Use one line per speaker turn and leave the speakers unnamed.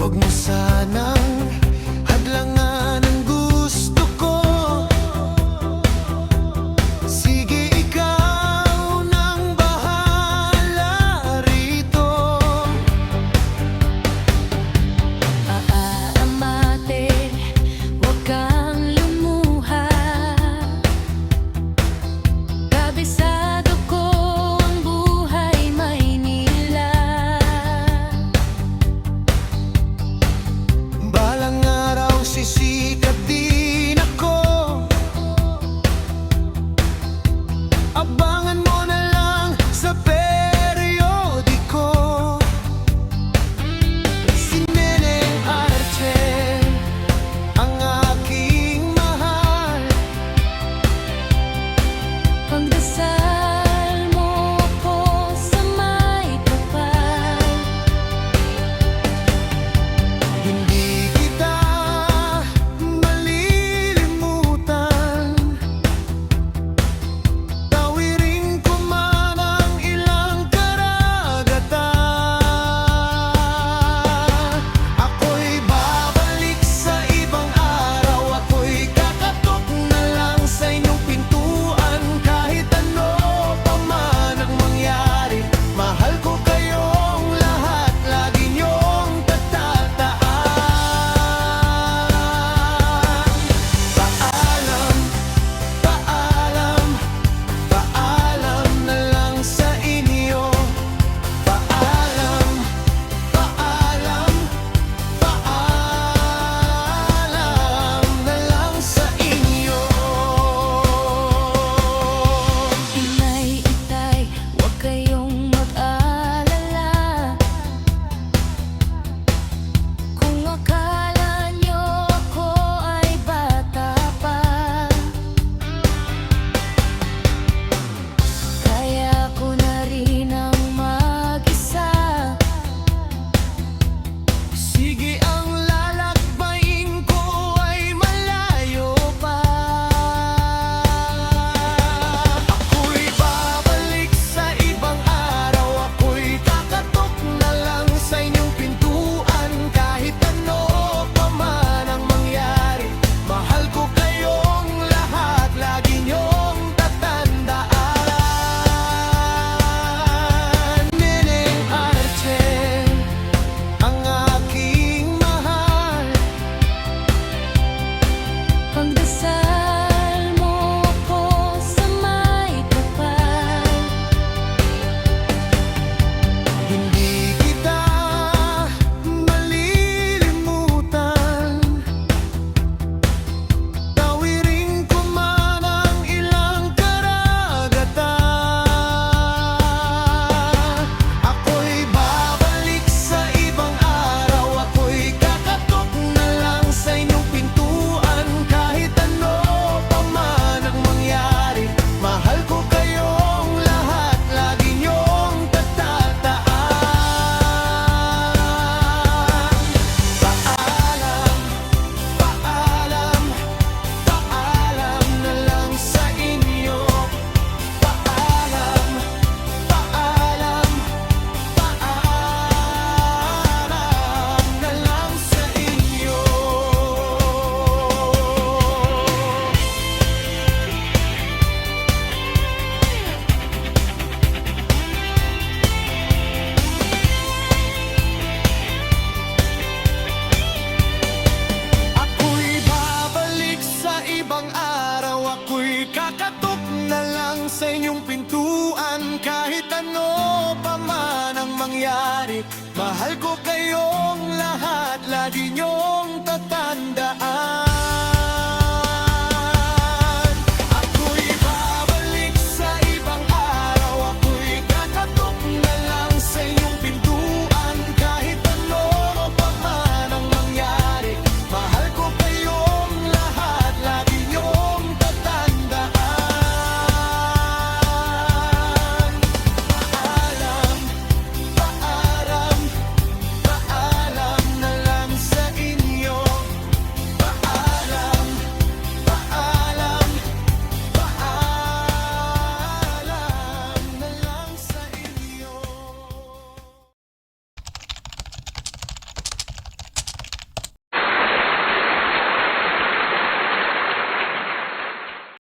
Huwag mo sanang hadlangan ang gusto ko. Sige, ikaw nang bahala rito.
Amate, huwag kang lumuha. Kabisado ko ang buhay Maynila.
Balang araw sisikat din ako. Abangan mo na lang sa periodiko. Si Neneng Arce ang aking mahal.
Pagdasal mo ako sa may kapal.
Hindi kita malilimutan. Tawirin ko man ang ilang karagatan. Ako'y babalik sa ibang araw. Ako'y kakatok na lang sa inyong pintuan. Kahit ano pa man ang mangyari, mahal ko kayong lahat. Lagi niyong tatataan. Paalam, paalam, paalam na lang sa inyo. Paalam, paalam, paalam na lang sa inyo.
Inay, itay, huwag kayong mag-alala. Kung akala nyo ako ay bata pa, kaya ko na rin ang mag-isa.
Sige, ang lalakbayin ko ay malayo pa. Ako'y babalik sa ibang araw. Ako'y kakatok na lang sa inyong pintuan. Kahit ano pa man ang mangyari, mahal ko kayong lahat. Lagi niyong tatandaan. Neneng Arce ang aking mahal.
Pagdasal mo ako sa may kapal.
Hindi kita malilimutan. Tawirin ko man ang ilang karagatan. Ako'y babalik sa ibang araw. Ako'y kakatok na lang sa inyong pintuan. Kahit ano pa man ang mangyari, mahal ko kayong lahat. Lagi niyong tatataan. Paalam, paalam, paalam na lang sa inyo. Paalam, paalam, paalam na lang sa inyo. Ako'y babalik sa ibang araw. Ako'y kakatok na lang sa inyong pintuan. Kahit ano pa man ang mangyari, mahal ko kayong lahat. Lagi niyo